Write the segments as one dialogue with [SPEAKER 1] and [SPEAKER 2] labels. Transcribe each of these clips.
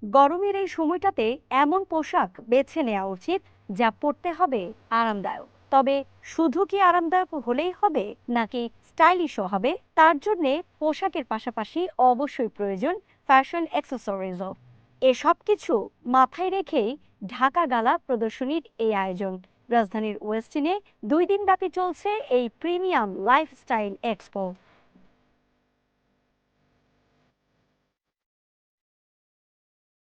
[SPEAKER 1] গরমের এই সময়টাতে এমন পোশাক বেছে নেওয়া উচিত যা পরতে হবে আরামদায়ক। তবে শুধু কি আরামদায়ক হলেই হবে নাকি স্টাইলিশও হবে, তার জন্য পোশাকের পাশাপাশি অবশ্যই প্রয়োজন ফ্যাশন অ্যাক্সেসরিজও। এসব কিছু মাথায় রেখেই ঢাকা গালা প্রদর্শনীর এই আয়োজন। রাজধানীর ওয়েস্টিনে 2 দিন ব্যাপী চলছে এই প্রিমিয়াম লাইফস্টাইল এক্সপো।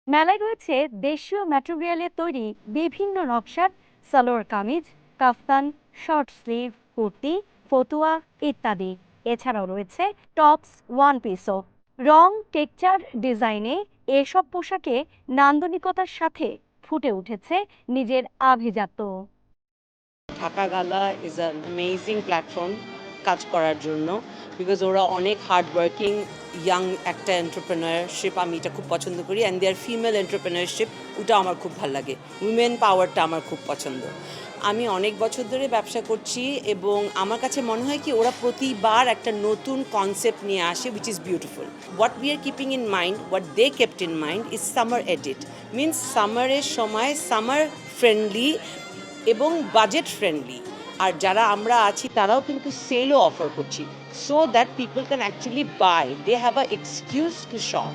[SPEAKER 1] মেলায় রয়েছে দেশীয় ম্যাটেরিয়ালে তৈরি বিভিন্ন নকশার সালোয়ার কামিজ, কাফতান, শর্ট স্লিভ কুর্তি, ফতুয়া ইত্যাদি। এছাড়াও রয়েছে টপস, ওয়ান পিসও। রং, টেক্সচার, ডিজাইনে এসব পোশাকে নান্দনিকতার সাথে ফুটে উঠেছে নিজের আভিজাত্য।
[SPEAKER 2] ঢাকা গালা ইজ অ্যান অ্যামেজিং প্ল্যাটফর্ম কাজ করার জন্য, বিকজ ওরা অনেক হার্ড ওয়ার্কিং ইয়াং একটা এন্টারপ্রেনারশিপ, আমি এটা খুব পছন্দ করি। অ্যান্ড দেয়ার ফিমেল এন্টারপ্রেনারশিপ, ওটা আমার খুব ভালো লাগে। উইমেন পাওয়ারটা আমার খুব পছন্দ। আমি অনেক বছর ধরে ব্যবসা করছি এবং আমার কাছে মনে হয় কি ওরা প্রতিবার একটা নতুন কনসেপ্ট নিয়ে আসে, which is beautiful. What we are keeping in mind, what they kept in mind is summer edit, means সামারের সময় সামার ফ্রেন্ডলি এবং বাজেট ফ্রেন্ডলি। আর যারা আমরা আছি তারাও কিন্তু সেলও অফার করছি, so that people can actually buy, they have a excuse to shop.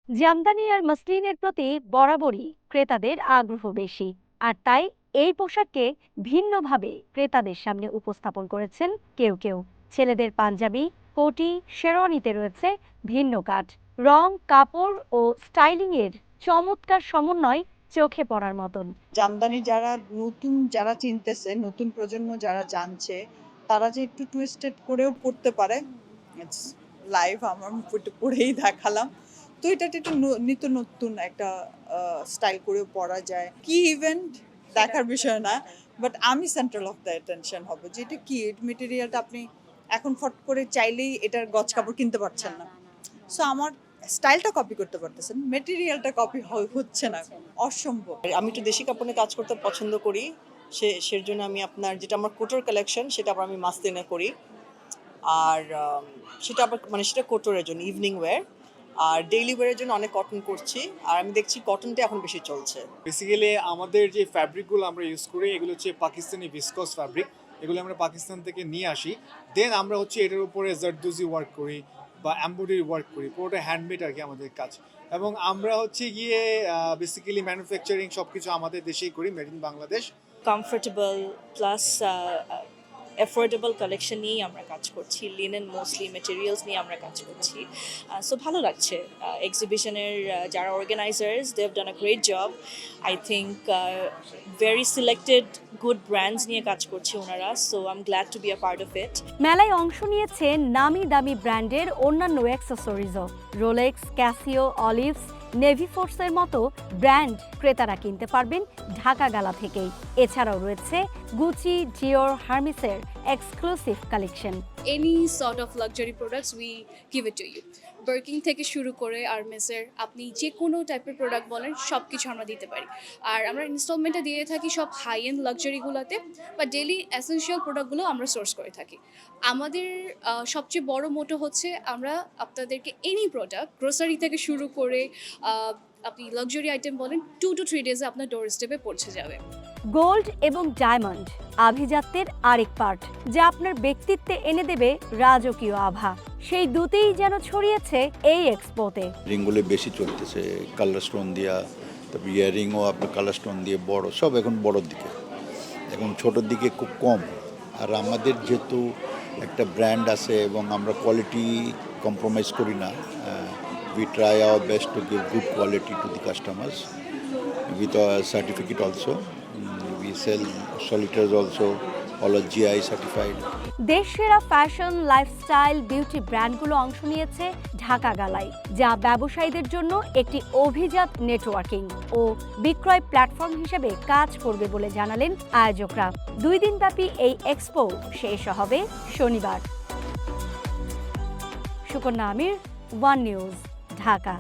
[SPEAKER 1] Jamdani আর মসলিনের প্রতি বরাবরই ক্রেতাদের আগ্রহ বেশি, আর তাই এই পোশাককে ভিন্নভাবে ক্রেতাদের সামনে উপস্থাপন করেছেন কেউ কেউ। ছেলেদের পাঞ্জাবি, কোটি, শেরওয়ানিতে রয়েছে ভিন্ন কাট, রং, কাপড় ও স্টাইলিং এর চমৎকার সমন্বয় চোখে পড়ার মতন।
[SPEAKER 3] জামদানি যারা চিনতেছে, নতুন প্রজন্ম যারা জানছে, তারা যে একটু টুইস্টেড করেও পড়তে পারে, ইটস লাইভ আমার পড়েই দেখালাম। তো এটা একটু নিত্য নতুন একটা স্টাইল করেও পরা যায়। কি ইভেন্ট দেখার বিষয় না, বাট আমি সেন্ট্রাল অফ দ্য অ্যাটেনশন হব যে এটা কি মেটেরিয়ালটা। আপনি এখন ফট করে চাইলেই এটার গজ কাপড় কিনতে পারছেন না, সো আমার স্টাইলটা কপি করতে পারতেছেন, মেটেরিয়ালটা কপি হচ্ছে না, অসম্ভব।
[SPEAKER 4] আমি একটু দেশি কাপড়ে কাজ করতে পছন্দ করি, সের জন্য আমি আপনার যেটা আমার কোটোর কালেকশন সেটা আবার আমি মাসলিনে করি। আর সেটা আবার মানে সেটা কোটোরের জন্য ইভিনিং ওয়্যার, আর ডেইলি ওয়্যারের জন্য অনেক কটন করছি। আর আমি দেখছি কটনটা এখন বেশি চলছে।
[SPEAKER 5] বেসিক্যালি আমাদের যে ফ্যাব্রিকগুলো আমরা ইউজ করি এগুলো হচ্ছে পাকিস্তানি ভিসকস ফ্যাব্রিক, এগুলো আমরা পাকিস্তান থেকে নিয়ে আসি। দেন আমরা হচ্ছে এটার উপরে জারদোজি ওয়ার্ক করি বা এমব্রয়ডারি ওয়ার্ক করি, পুরোটা হ্যান্ডমেড আর কি আমাদের কাজ। এবং আমরা হচ্ছে গিয়ে বেসিক্যালি ম্যানুফ্যাকচারিং সব কিছু আমাদের দেশেই করি, made in Bangladesh.
[SPEAKER 6] Comfortable plus affordable collection নিয়েই আমরা কাজ করছি, লিনেন মোস্টলি মেটেরিয়ালস নিয়ে আমরা কাজ করছি। সো ভালো লাগছে। এক্সিবিশনের যারা organisers, they have done a great job. I think very selected good brands নিয়ে কাজ করছে ওনারা, so I am glad to be a part of it.
[SPEAKER 1] মেলায় অংশ নিয়েছে নামি দামি ব্র্যান্ডের অন্যান্য অ্যাক্সেসরিজও। রোলেক্স, ক্যাসিও, অলিভস, নেভি ফোর্সের মতো ব্র্যান্ড ক্রেতারা কিনতে পারবেন ঢাকা গালা থেকেই। এছাড়াও রয়েছে গুচি, ডিওর, হার্মিসের exclusive collection.
[SPEAKER 7] Any sort of luxury products we give it to you. Barking থেকে শুরু করে আর্মেসের আপনি যে কোনো টাইপের প্রোডাক্ট বলেন সব কিছু আমরা দিতে পারি। আর আমরা ইনস্টলমেন্টে দিয়ে থাকি সব হাই এন্ড লাক্সারিগুলোতে, বা ডেইলি এসেনশিয়াল প্রোডাক্টগুলো আমরা সোর্স করে থাকি। আমাদের সবচেয়ে বড় মোটো হচ্ছে আমরা আপনাদেরকে এনি প্রোডাক্ট, গ্রোসারি থেকে শুরু করে আপনি লাক্সারি আইটেম বলেন 2 to 3 ডেজে আপনার ডোর স্টেপে পৌঁছে যাবে।
[SPEAKER 1] গোল্ড এবং ডায়মন্ড আভিজাত্যের আরেক পার্ট, যা আপনার ব্যক্তিত্বে এনে দেবে রাজকীয় আভা। সেই দুটিই যেন ছড়িয়েছে এই এক্সপোতে।
[SPEAKER 8] রিংগুলো বেশি চলতেছে কালার স্টোন দিয়া, তারপর ইয়াররিংও আপনার কালার স্টোন দিয়ে বড়, সব এখন বড়োর দিকে, এখন ছোটোর দিকে খুব কম। আর আমাদের যেহেতু একটা ব্র্যান্ড আছে এবং আমরা কোয়ালিটি কম্প্রোমাইজ করি না, we try our best to give good quality to the customers with a certificate also. We sell solitaires also, all are GI certified.
[SPEAKER 1] দেশসেরা ফ্যাশন, লাইফস্টাইল, বিউটি ব্র্যান্ডগুলো অংশ নিয়েছে ঢাকা গালায়, যা ব্যবসায়ীদের জন্য একটি অভিজাত নেটওয়ার্কিং ও বিক্রয় প্ল্যাটফর্ম হিসেবে কাজ করবে বলে জানালেন আয়োজকরা। 2 দিনব্যাপী এই এক্সপো শেষ হবে শনিবার। সুকন্যা আমির, ওয়ান নিউজ, ঢাকা।